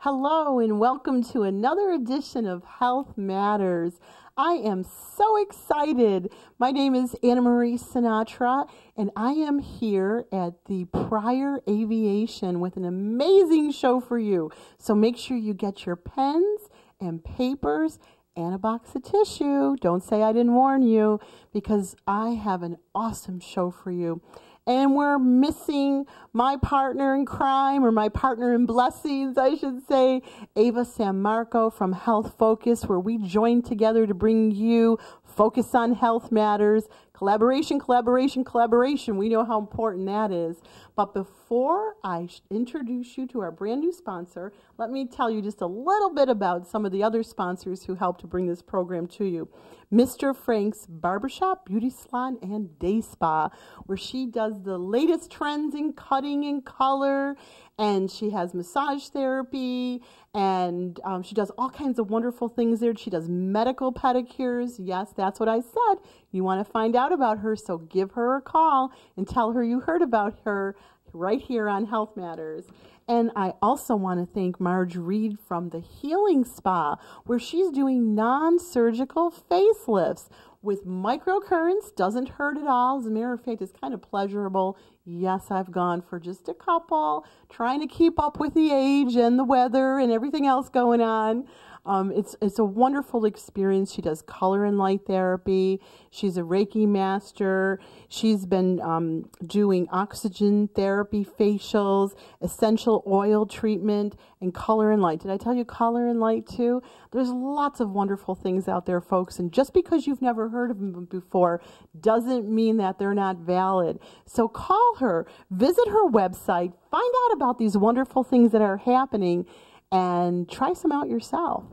Hello and welcome to another edition of Health Matters. I am so excited. My name is Anna Marie Sinatra and I am here at the Pryor Aviation with an amazing show for you. So make sure you get your pens and papers and a box of tissue. Don't say I didn't warn you, because I have an awesome show for you. And we're missing my partner in crime, or my partner in blessings, I should say, Ava DeMarco from Health Focus, where we join together to bring you Focus on Health Matters. Collaboration, collaboration, collaboration. We know how important that is. But before I introduce you to our brand new sponsor, let me tell you just a little bit about some of the other sponsors who help to bring this program to you. Mr. Frank's Barbershop, Beauty Salon, and Day Spa, where she does the latest trends in cutting and color, and she has massage therapy, and she does all kinds of wonderful things there. She does medical pedicures. Yes, that's what I said. You want to find out about her, so give her a call and tell her you heard about her right here on Health Matters. And I also want to thank Marge Reed from the Healing Spa, where she's doing non-surgical facelifts with microcurrents. Doesn't hurt at all. As a matter of fact, it's kind of pleasurable. Yes, I've gone for just a couple, trying to keep up with the age and the weather and everything else going on. It's a wonderful experience. She does color and light therapy. She's a Reiki master. She's been doing oxygen therapy, facials, essential oil treatment, and color and light. Did I tell you color and light too? There's lots of wonderful things out there, folks. And just because you've never heard of them before doesn't mean that they're not valid. So call her, visit her website, find out about these wonderful things that are happening, and try some out yourself.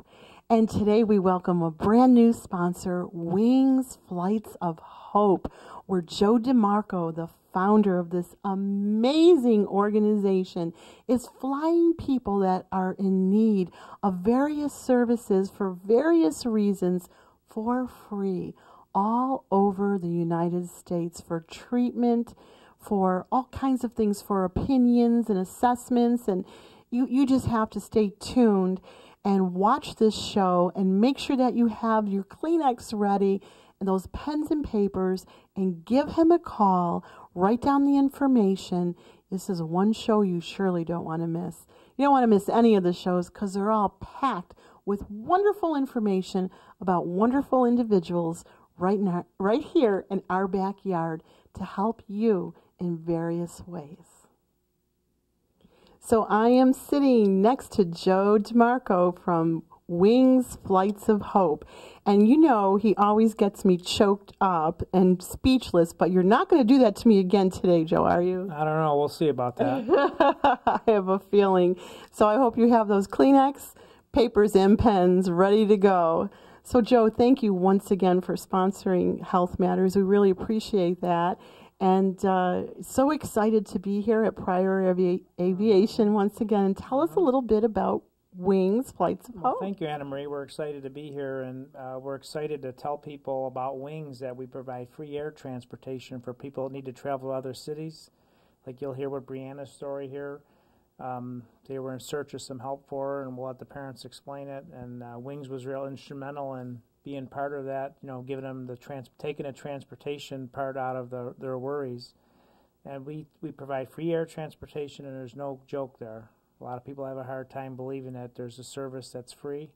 And today we welcome a brand new sponsor, Wings Flights of Hope, where Joe DeMarco, the founder of this amazing organization, is flying people that are in need of various services for various reasons for free all over the United States, for treatment, for all kinds of things, for opinions and assessments. And you just have to stay tuned and watch this show and make sure that you have your Kleenex ready and those pens and papers, and give him a call. Write down the information. This is one show you surely don't want to miss. You don't want to miss any of the shows, because they're all packed with wonderful information about wonderful individuals right here in our backyard to help you in various ways. So I am sitting next to Joe DeMarco from Wings Flights of Hope. And you know, he always gets me choked up and speechless, but you're not going to do that to me again today, Joe, are you? I don't know. We'll see about that. I have a feeling. So I hope you have those Kleenex, papers, and pens ready to go. So Joe, thank you once again for sponsoring Health Matters. We really appreciate that. And so excited to be here at Pryor Aviation once again. And tell us a little bit about Wings Flights of Hope. Well, thank you, Anna Marie. We're excited to be here, and we're excited to tell people about Wings, that we provide free air transportation for people that need to travel to other cities. Like you'll hear with Brianna's story here. They were in search of some help for her, and we'll let the parents explain it. And Wings was real instrumental in being part of that, you know, giving them taking the transportation part out of their worries. And we provide free air transportation, and there's no joke there. A lot of people have a hard time believing that there's a service that's free,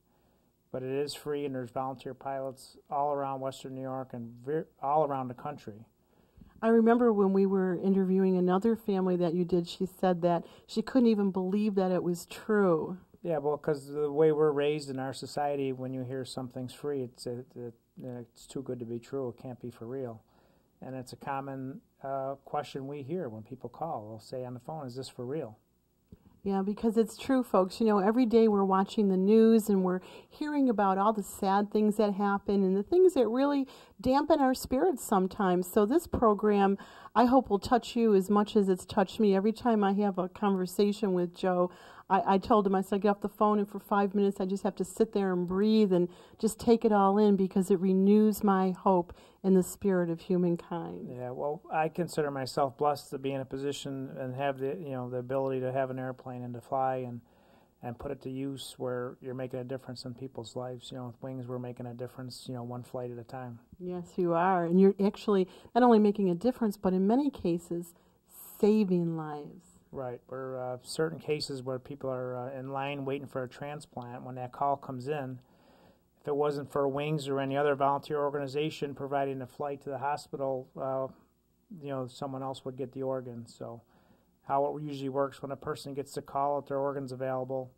but it is free, and there's volunteer pilots all around Western New York and all around the country. I remember when we were interviewing another family that you did, she said that she couldn't even believe that it was true. Yeah, well, because the way we're raised in our society, when you hear something's free, it's too good to be true. It can't be for real. And it's a common question we hear when people call. They'll say on the phone, is this for real? Yeah, because it's true, folks. You know, every day we're watching the news and we're hearing about all the sad things that happen and the things that really dampen our spirits sometimes. So this program, I hope, will touch you as much as it's touched me. Every time I have a conversation with Joe, I told him, I said, I get off the phone and for 5 minutes I just have to sit there and breathe and just take it all in, because it renews my hope in the spirit of humankind. Yeah, well, I consider myself blessed to be in a position and have the ability to have an airplane and to fly, and and put it to use where you're making a difference in people's lives. With Wings, we're making a difference, one flight at a time. Yes, you are. And you're actually not only making a difference, but in many cases, saving lives. Right. We're certain cases where people are in line waiting for a transplant. When that call comes in, if it wasn't for Wings or any other volunteer organization providing a flight to the hospital, someone else would get the organ. So how it usually works, when a person gets the call that their organ's available,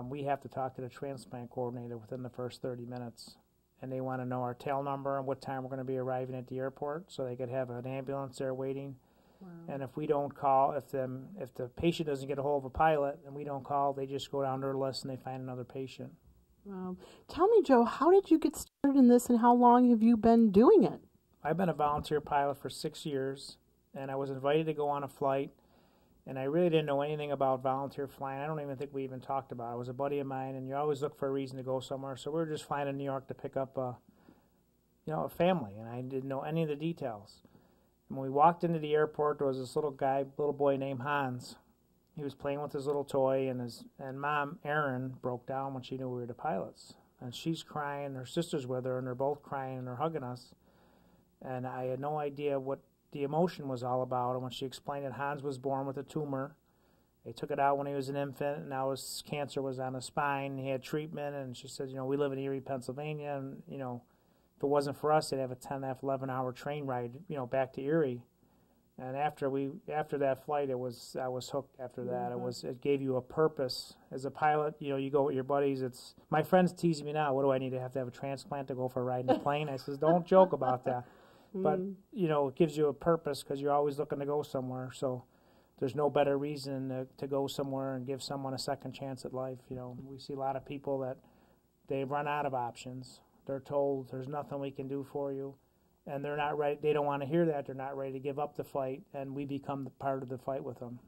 we have to talk to the transplant coordinator within the first 30 minutes. And they want to know our tail number and what time we're going to be arriving at the airport so they could have an ambulance there waiting. Wow. And if we don't call, if the patient doesn't get a hold of a pilot and we don't call, they just go down their list and they find another patient. Wow. Tell me, Joe, how did you get started in this and how long have you been doing it? I've been a volunteer pilot for 6 years, and I was invited to go on a flight. And I really didn't know anything about volunteer flying. I don't even think we even talked about it. It was a buddy of mine, and you always look for a reason to go somewhere. So we were just flying to New York to pick up a family, and I didn't know any of the details. And when we walked into the airport, there was this little boy named Hans. He was playing with his little toy, and Mom, Erin, broke down when she knew we were the pilots. And she's crying, her sister's with her, and they're both crying, and they're hugging us. And I had no idea what the emotion was all about. And when she explained that Hans was born with a tumor, they took it out when he was an infant, and now his cancer was on his spine. He had treatment, and she said, we live in Erie, Pennsylvania, and if it wasn't for us, they'd have a 11-hour train ride, back to Erie. And after that flight, I was hooked. After that, it gave you a purpose as a pilot. You go with your buddies. My friends tease me now. What do I need to have a transplant to go for a ride in a plane? I says, don't joke about that. But, it gives you a purpose because you're always looking to go somewhere. So there's no better reason to go somewhere and give someone a second chance at life. We see a lot of people that they run out of options. They're told there's nothing we can do for you. And they're not ready. They don't want to hear that. They're not ready to give up the fight. And we become part of the fight with them.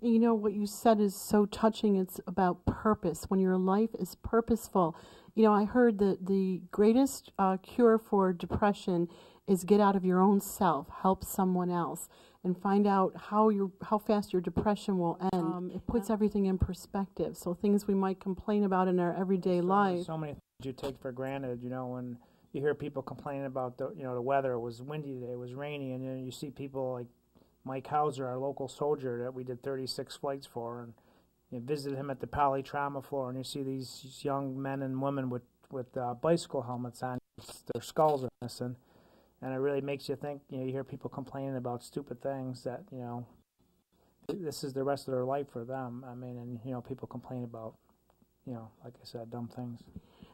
What you said is so touching. It's about purpose. When your life is purposeful. I heard that the greatest cure for depression is get out of your own self, help someone else, and find out how fast your depression will end. It puts everything in perspective. So things we might complain about in our everyday life. So many things you take for granted, when you hear people complaining about the weather. It was windy today, it was rainy, and you see people like Mike Hauser, our local soldier that we did 36 flights for, and you visited him at the poly trauma floor, and you see these young men and women with bicycle helmets on, their skulls are missing. And it really makes you think, you hear people complaining about stupid things that, this is the rest of their life for them. I mean, and, people complain about, like I said, dumb things.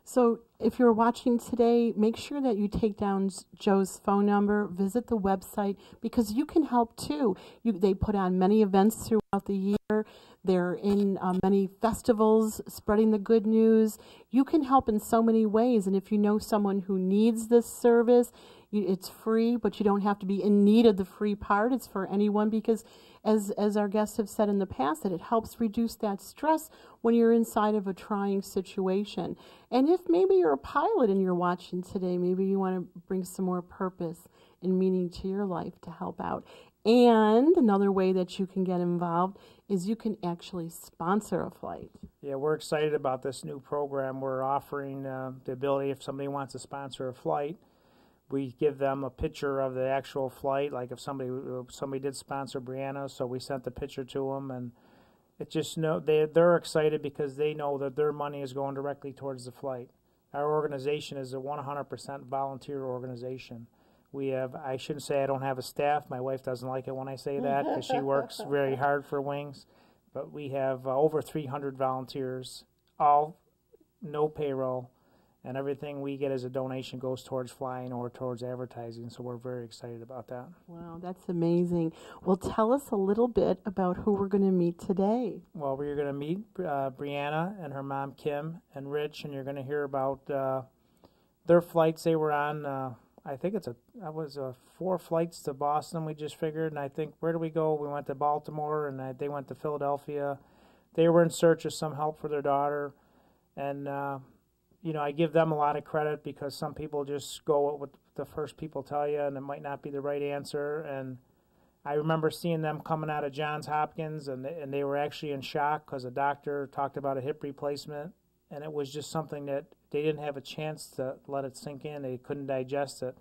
So if you're watching today, make sure that you take down Joe's phone number, visit the website, because you can help too. They put on many events throughout the year. They're in many festivals spreading the good news. You can help in so many ways. And if you know someone who needs this service, it's free, but you don't have to be in need of the free part. It's for anyone because, as our guests have said in the past, that it helps reduce that stress when you're inside of a trying situation. And if maybe you're a pilot and you're watching today, maybe you want to bring some more purpose and meaning to your life to help out. And another way that you can get involved is you can actually sponsor a flight. Yeah, we're excited about this new program. We're offering the ability, if somebody wants to sponsor a flight, we give them a picture of the actual flight. Like if somebody did sponsor Brianna, so we sent the picture to them, and it just they're excited because they know that their money is going directly towards the flight. Our organization is a 100% volunteer organization. We have, I shouldn't say I don't have a staff. My wife doesn't like it when I say that because she works very hard for Wings. But we have over 300 volunteers, all no payroll, and everything we get as a donation goes towards flying or towards advertising. So we're very excited about that. Wow, that's amazing. Well, tell us a little bit about who we're going to meet today. Well, we're going to meet Brianna and her mom, Kim, and Rich, and you're going to hear about their flights they were on. I think that was 4 flights to Boston we just figured, and I think, where do we go? We went to Baltimore, and they went to Philadelphia. They were in search of some help for their daughter, and I give them a lot of credit because some people just go with what the first people tell you, and it might not be the right answer, and I remember seeing them coming out of Johns Hopkins, and they were actually in shock because the doctor talked about a hip replacement, and it was just something that they didn't have a chance to let it sink in. They couldn't digest it.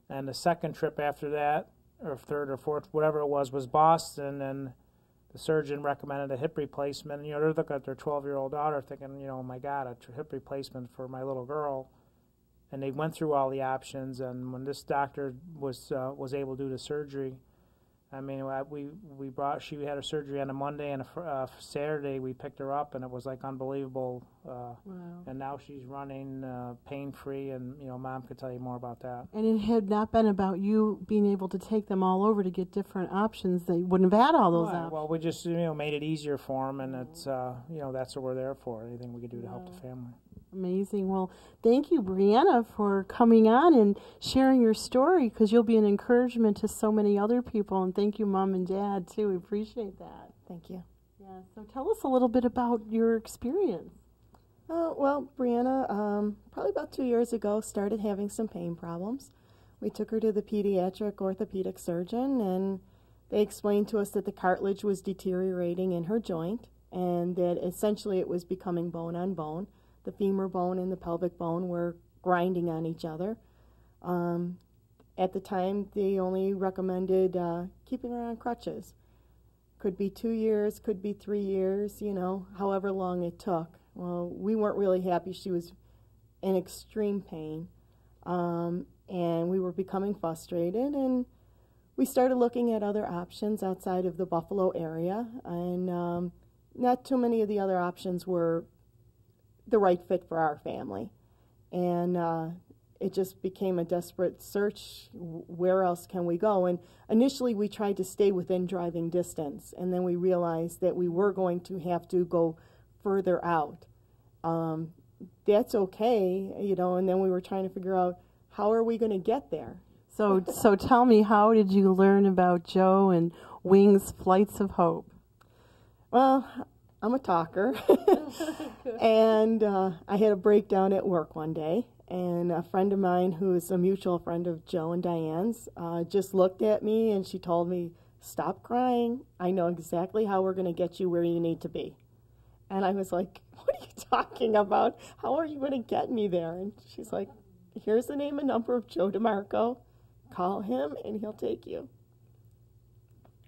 And the second trip after that, or third or fourth, whatever it was Boston, and the surgeon recommended a hip replacement. You know, they're looking at their 12-year-old daughter thinking, you know, oh my God, a hip replacement for my little girl. And they went through all the options, and when this doctor was able to do the surgery, I mean, she had her surgery on a Monday, and a Saturday we picked her up, and it was like unbelievable. Wow. And now she's running pain-free, and, you know, Mom could tell you more about that. And it had not been about you being able to take them all over to get different options. They wouldn't have had all those options. Well, we just, you know, made it easier for them, and it's, you know, that's what we're there for, anything we could do to help the family. Amazing. Well, thank you, Brianna, for coming on and sharing your story, because you'll be an encouragement to so many other people. And thank you, Mom and Dad, too. We appreciate that. Thank you. Yeah. So tell us a little bit about your experience. Well, Brianna, probably about 2 years ago, started having some pain problems. We took her to the pediatric orthopedic surgeon, and they explained to us that the cartilage was deteriorating in her joint, and that essentially it was becoming bone on bone. The femur bone and the pelvic bone were grinding on each other. At the time, they only recommended keeping her on crutches. Could be 2 years, could be 3 years, you know, however long it took. Well, we weren't really happy. She was in extreme pain, and we were becoming frustrated, and we started looking at other options outside of the Buffalo area, and not too many of the other options were the right fit for our family. And it just became a desperate search. Where else can we go? And initially we tried to stay within driving distance, and then we realized that we were going to have to go further out. That's okay, you know, and then we were trying to figure out, how are we going to get there? So tell me, how did you learn about Joe and Wings Flights of Hope? Well, I'm a talker, and I had a breakdown at work one day, and a friend of mine who is a mutual friend of Joe and Diane's just looked at me, and she told me, stop crying. I know exactly how we're going to get you where you need to be. And I was like, what are you talking about? How are you going to get me there? And she's like, here's the name and number of Joe DeMarco. Call him, and he'll take you.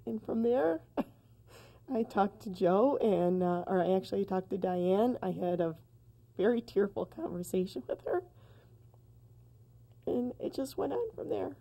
And from there, I talked to Joe, and or I actually talked to Diane. I had a very tearful conversation with her, and it just went on from there.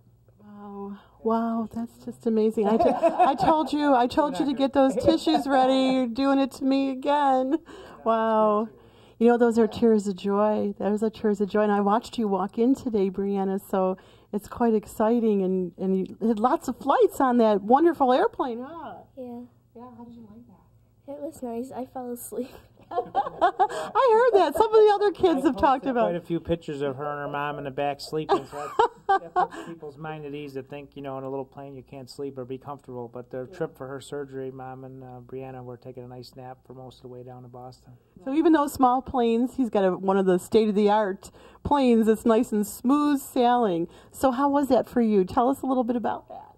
Wow, that's just amazing. I told you to get those tissues ready. You're doing it to me again. Wow. You know, those are tears of joy. Those are tears of joy. And I watched you walk in today, Brianna, so it's quite exciting. And you had lots of flights on that wonderful airplane, huh? Yeah. Yeah, how did you like that? It was nice. I fell asleep. I heard that. Some of the other kids have talked about quite a few pictures of her and her mom in the back sleeping. So that puts people's mind at ease to think, you know, in a little plane you can't sleep or be comfortable. But the trip for her surgery, Mom and Brianna were taking a nice nap for most of the way down to Boston. So even those small planes, he's got one of the state-of-the-art planes that's nice and smooth sailing. So how was that for you? Tell us a little bit about that.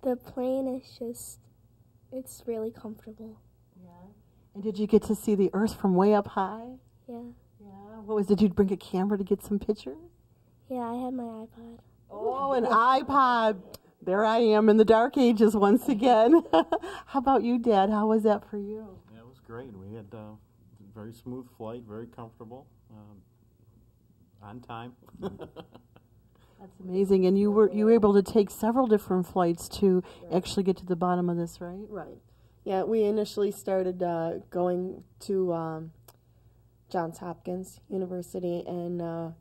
The plane is just, it's really comfortable. And did you get to see the Earth from way up high? Yeah. Yeah. Did you bring a camera to get some pictures? Yeah, I had my iPod. Oh, an iPod. There I am in the dark ages once again. How about you, Dad? How was that for you? Yeah, it was great. We had a very smooth flight, very comfortable, on time. That's amazing. And you were able to take several different flights to actually get to the bottom of this, right? Right. Yeah, we initially started going to Johns Hopkins University, and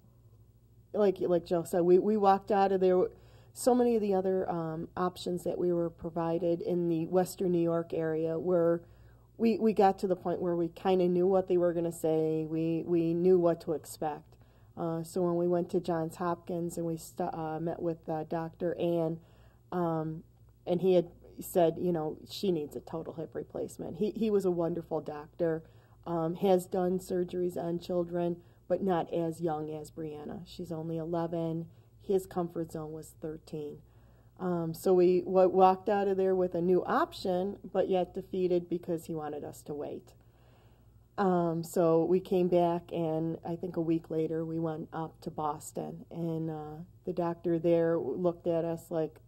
like Joe said, we walked out of there. So many of the other options that we were provided in the Western New York area were, we got to the point where we kind of knew what they were going to say. We knew what to expect. So when we went to Johns Hopkins and we met with Dr. Ann, and he had said, you know, she needs a total hip replacement. He was a wonderful doctor, has done surgeries on children, but not as young as Brianna. She's only 11. His comfort zone was 13. So we walked out of there with a new option, but yet defeated because he wanted us to wait. So we came back, and I think a week later we went up to Boston, and the doctor there looked at us like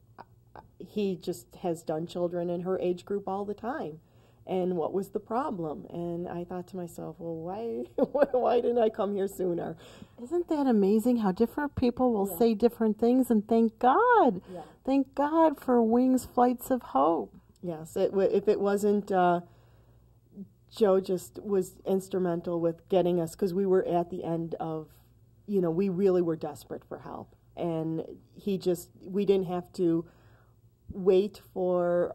he just has done children in her age group all the time. And what was the problem? And I thought to myself, well, why didn't I come here sooner? Isn't that amazing how different people will Yeah. say different things, and thank God. Yeah. Thank God for Wings Flights of Hope. Yes, if it wasn't, Joe just was instrumental with getting us, because we were at the end of, we really were desperate for help. And we didn't have to wait for,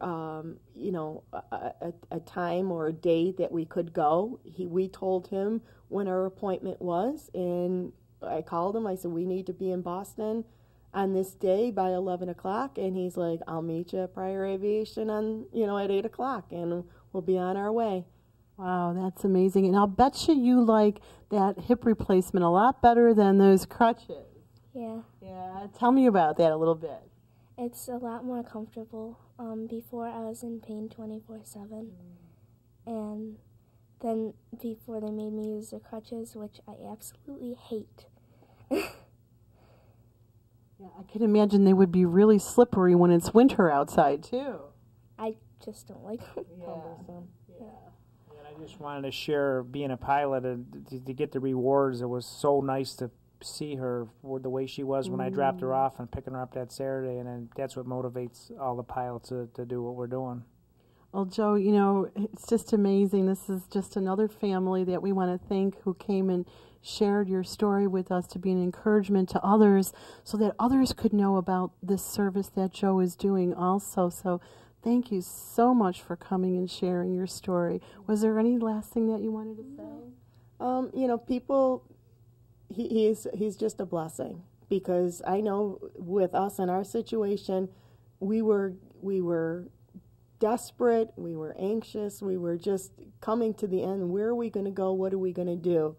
a time or a day that we could go. We told him when our appointment was, and I called him. I said, we need to be in Boston on this day by 11 o'clock. And he's like, I'll meet you at Prior Aviation at 8 o'clock, and we'll be on our way. Wow, that's amazing. And I'll bet you like that hip replacement a lot better than those crutches. Yeah. Yeah, tell me about that a little bit. It's a lot more comfortable. Before I was in pain 24/7. And then before they made me use the crutches, which I absolutely hate. Yeah, I can imagine they would be really slippery when it's winter outside, too. I just don't like them. Cumbersome. And I just wanted to share being a pilot and to get the rewards. It was so nice to see her the way she was when I dropped her off and picking her up that Saturday, and then that's what motivates all the pilots to do what we're doing. Well, Joe, it's just amazing. This is just another family that we want to thank who came and shared your story with us to be an encouragement to others so that others could know about this service that Joe is doing also. So thank you so much for coming and sharing your story. Was there any last thing that you wanted to say? People, he's just a blessing, because I know with us in our situation, we were desperate, we were anxious, we were just coming to the end. Where are we going to go? What are we going to do?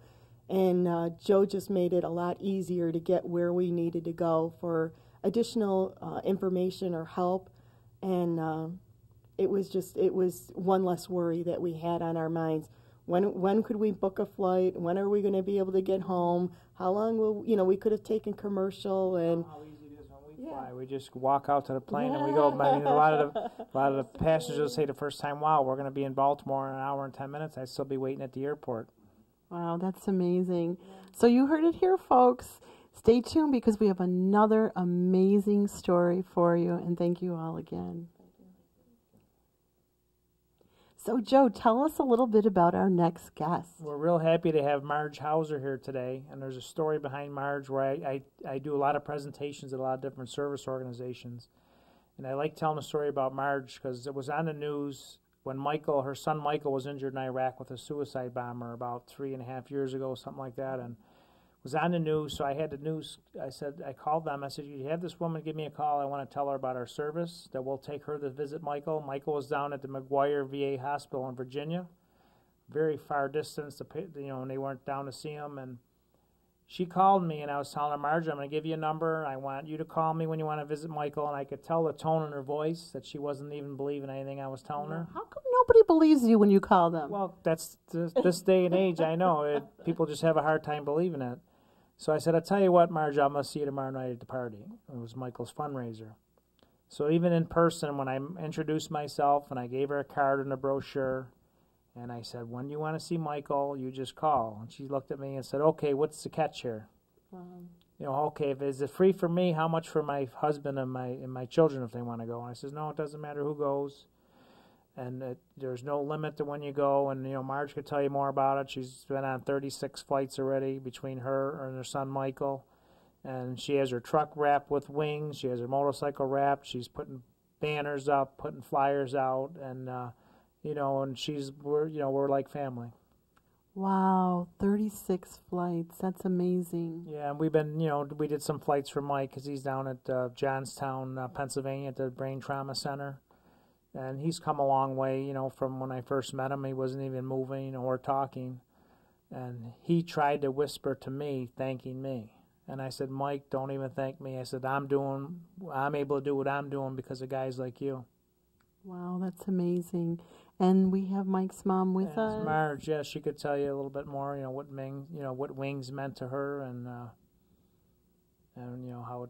And Joe just made it a lot easier to get where we needed to go for additional information or help. And it was one less worry that we had on our minds. When could we book a flight? When are we going to be able to get home? How long will, we could have taken commercial and... How easy it is when we fly. We just walk out to the plane and we go. I mean, a lot of the passengers say the first time, wow, we're going to be in Baltimore in an hour and 10 minutes. I'd still be waiting at the airport. Wow, that's amazing. So you heard it here, folks. Stay tuned because we have another amazing story for you. And thank you all again. So, Joe, tell us a little bit about our next guest. We're real happy to have Marge Hauser here today. And there's a story behind Marge where I do a lot of presentations at a lot of different service organizations. And I like telling the story about Marge because it was on the news when her son Michael was injured in Iraq with a suicide bomber about 3.5 years ago, something like that, and was on the news. So I had the news. I called them. I said, you have this woman give me a call. I want to tell her about our service, that we'll take her to visit Michael. Michael was down at the McGuire VA Hospital in Virginia, very far distance, and they weren't down to see him. And she called me, and I was telling her, Marge, I'm going to give you a number. I want you to call me when you want to visit Michael. And I could tell the tone in her voice that she wasn't even believing anything I was telling her. How come nobody believes you when you call them? Well, that's this day and age, I know. People just have a hard time believing it. So I said, I'll tell you what, Marge, I'm going to see you tomorrow night at the party. It was Michael's fundraiser. So even in person, when I introduced myself and I gave her a card and a brochure, and I said, when you want to see Michael, you just call. And she looked at me and said, okay, what's the catch here? Okay, is it free for me? How much for my husband and my children if they want to go? And I said, no, it doesn't matter who goes. And there's no limit to when you go. And, Marge could tell you more about it. She's been on 36 flights already between her and her son Michael. And she has her truck wrapped with wings. She has her motorcycle wrapped. She's putting banners up, putting flyers out. And, and we're like family. Wow, 36 flights. That's amazing. Yeah, and we've been, we did some flights for Mike because he's down at Johnstown, Pennsylvania at the Brain Trauma Center. And he's come a long way, from when I first met him. He wasn't even moving or talking. And he tried to whisper to me, thanking me. And I said, Mike, don't even thank me. I said, I'm able to do what I'm doing because of guys like you. Wow, that's amazing. And we have Mike's mom with us. Marge, yeah, she could tell you a little bit more, what wings meant to her, and how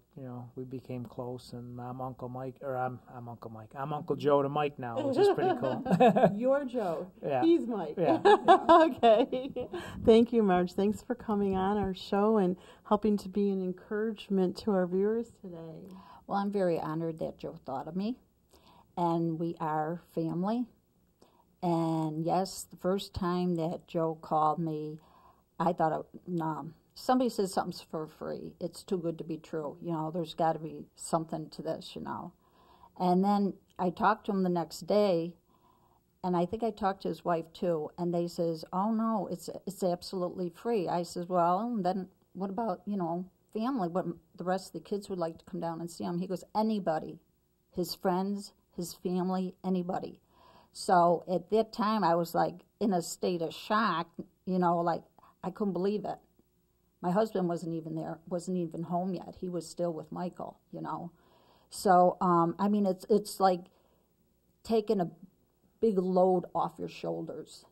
we became close. And I'm Uncle Mike, or I'm Uncle Mike. I'm Uncle Joe to Mike now, which is pretty cool. You're Joe. Yeah. He's Mike. Yeah. Okay. Thank you, Marge. Thanks for coming on our show and helping to be an encouragement to our viewers today. Well, I'm very honored that Joe thought of me, and we are family. And yes, the first time that Joe called me, I thought, somebody says something's for free. It's too good to be true. There's got to be something to this, And then I talked to him the next day, and I think I talked to his wife too, and they says, oh no, it's absolutely free. I says, well, then what about, family? What the rest of the kids would like to come down and see him. He goes, anybody, his friends, his family, anybody. So at that time, I was like in a state of shock, like I couldn't believe it. My husband wasn't even there, wasn't even home yet. He was still with Michael, So, it's like taking a big load off your shoulders.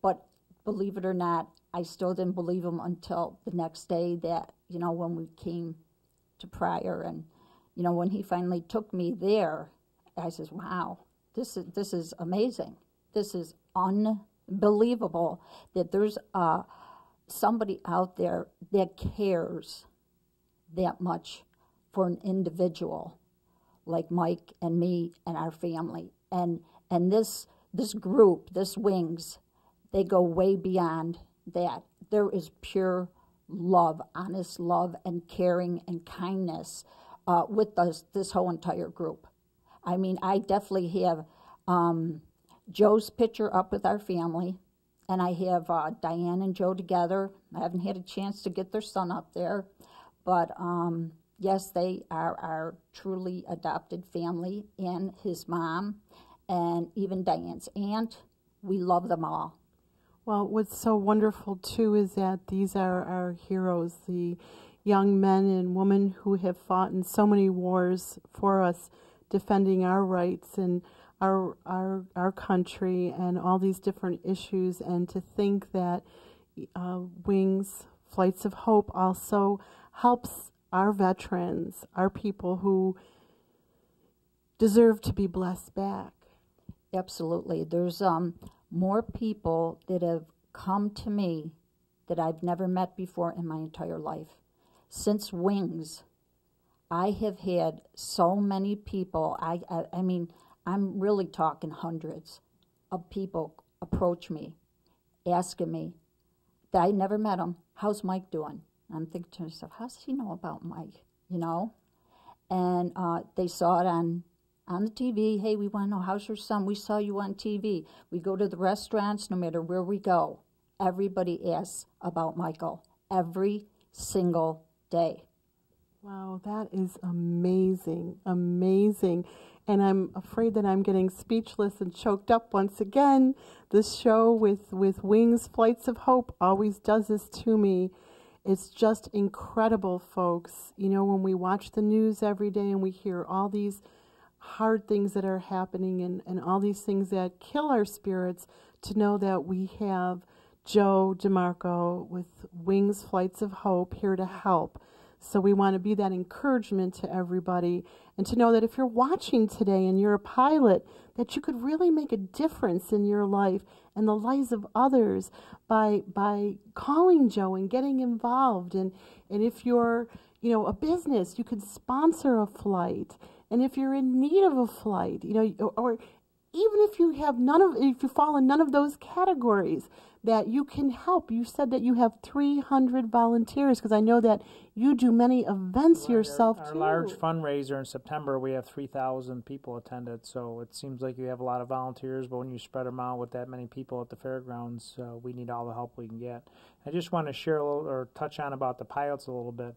But believe it or not, I still didn't believe him until the next day that, when we came to Pryor and, when he finally took me there, I says, wow. This is amazing. This is unbelievable that there's somebody out there that cares that much for an individual like Mike and me and our family. And this group, this Wings, they go way beyond that. There is pure love, honest love and caring and kindness with this whole entire group. I definitely have Joe's picture up with our family, and I have Diane and Joe together. I haven't had a chance to get their son up there, but yes, they are our truly adopted family, and his mom, and even Diane's aunt. We love them all. Well, what's so wonderful, too, is that these are our heroes, the young men and women who have fought in so many wars for us, defending our rights and our country and all these different issues. And to think that Wings, Flights of Hope also helps our veterans, our people who deserve to be blessed back. Absolutely. There's more people that have come to me that I've never met before in my entire life. Since Wings, I have had so many people, I'm really talking hundreds of people approach me, asking me that I never met him, how's Mike doing? I'm thinking to myself, how does he know about Mike, And they saw it on the TV. Hey, we want to know, how's your son? We saw you on TV. We go to the restaurants, no matter where we go. Everybody asks about Michael every single day. Wow, that is amazing, amazing. And I'm afraid that I'm getting speechless and choked up once again. This show with Wings, Flights of Hope always does this to me. It's just incredible, folks. When we watch the news every day and we hear all these hard things that are happening and all these things that kill our spirits, to know that we have Joe DeMarco with Wings, Flights of Hope here to help. So we want to be that encouragement to everybody, and to know that if you're watching today and you're a pilot, that you could really make a difference in your life and the lives of others by calling Joe and getting involved. And if you're, a business, you could sponsor a flight. And if you're in need of a flight, or even if you have if you fall in none of those categories, that you can help. You said that you have 300 volunteers, because I know that you do many events yourself our too. Our large fundraiser in September, we have 3,000 people attended. So it seems like you have a lot of volunteers, but when you spread them out with that many people at the fairgrounds, we need all the help we can get. I just want to share a little, or touch on about the pilots a little bit.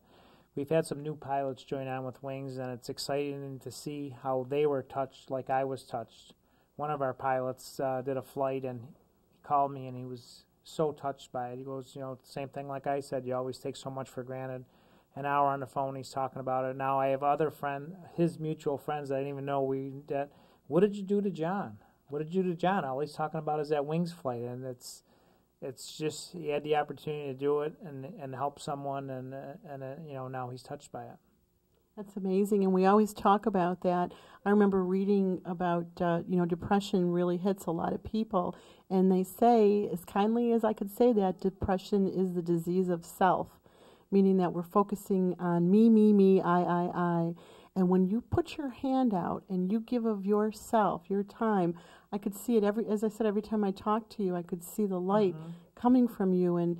We've had some new pilots join on with Wings, and it's exciting to see how they were touched like I was touched. One of our pilots did a flight, and he called me, and he was so touched by it. He goes, same thing like I said, you always take so much for granted. an hour on the phone. He's talking about it. Now I have other his mutual friends that I didn't even know what did you do to John? What did you do to John? All he's talking about is that wings flight, and it's just he had the opportunity to do it and help someone, and now he's touched by it. That's amazing, and we always talk about that. I remember reading about, depression really hits a lot of people, and they say, as kindly as I could say that, depression is the disease of self, meaning that we're focusing on me, I. And when you put your hand out and you give of yourself, your time, I could see it as I said, every time I talked to you, I could see the light coming from you, and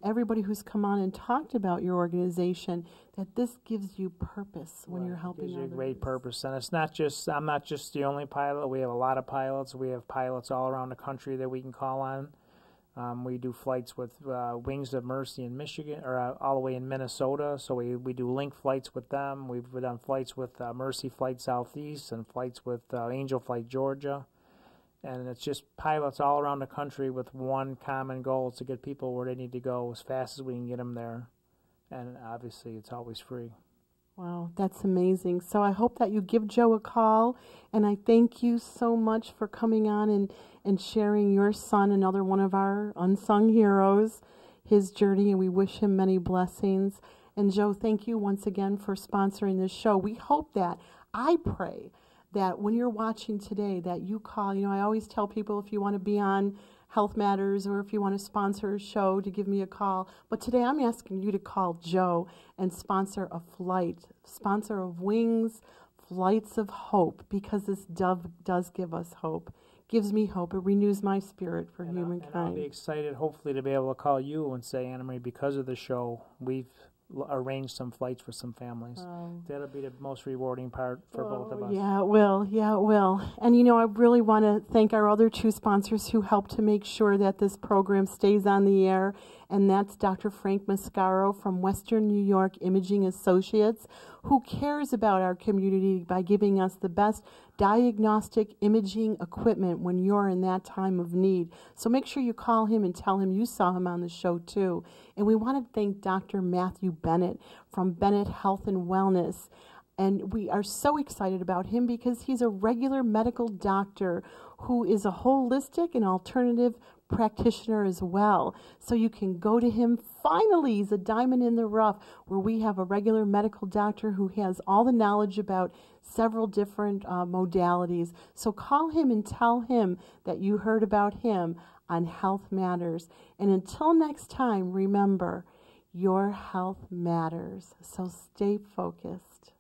everybody who's come on and talked about your organization, that this gives you purpose when you're helping others. It gives you a great purpose. And it's not just, I'm not just the only pilot. We have a lot of pilots. We have pilots all around the country that we can call on. We do flights with Wings of Mercy in Michigan, or all the way in Minnesota. So we do link flights with them. We've done flights with Mercy Flight Southeast and flights with Angel Flight Georgia. And it's just pilots all around the country with one common goal: is to get people where they need to go as fast as we can get them there. And obviously, it's always free. Wow, that's amazing. So I hope that you give Joe a call, and I thank you so much for coming on and sharing your son, another one of our unsung heroes, his journey, and we wish him many blessings. And Joe, thank you once again for sponsoring this show. We hope that, I pray, that when you're watching today, that you call. I always tell people, if you want to be on Health Matters or if you want to sponsor a show, to give me a call. But today I'm asking you to call Joe and sponsor a flight, sponsor of Wings, Flights of Hope, because this dove does give us hope. Gives me hope. It renews my spirit for humankind. And I'll be excited, hopefully, to be able to call you and say, Anna Marie, because of the show, we've arranged some flights for some families. That'll be the most rewarding part for both of us. Yeah, it will. And I really want to thank our other two sponsors who helped to make sure that this program stays on the air, and that's Dr. Frank Mascaro from Western New York Imaging Associates, who cares about our community by giving us the best diagnostic imaging equipment when you're in that time of need. So make sure you call him and tell him you saw him on the show too. And we want to thank Dr. Matthew Bennett from Bennett Health and Wellness. And we are so excited about him because he's a regular medical doctor who is a holistic and alternative practitioner as well. So you can go to him. Finally, he's a diamond in the rough, where we have a regular medical doctor who has all the knowledge about several different modalities. So call him and tell him that you heard about him on Health Matters. And until next time, remember, your health matters. So stay focused.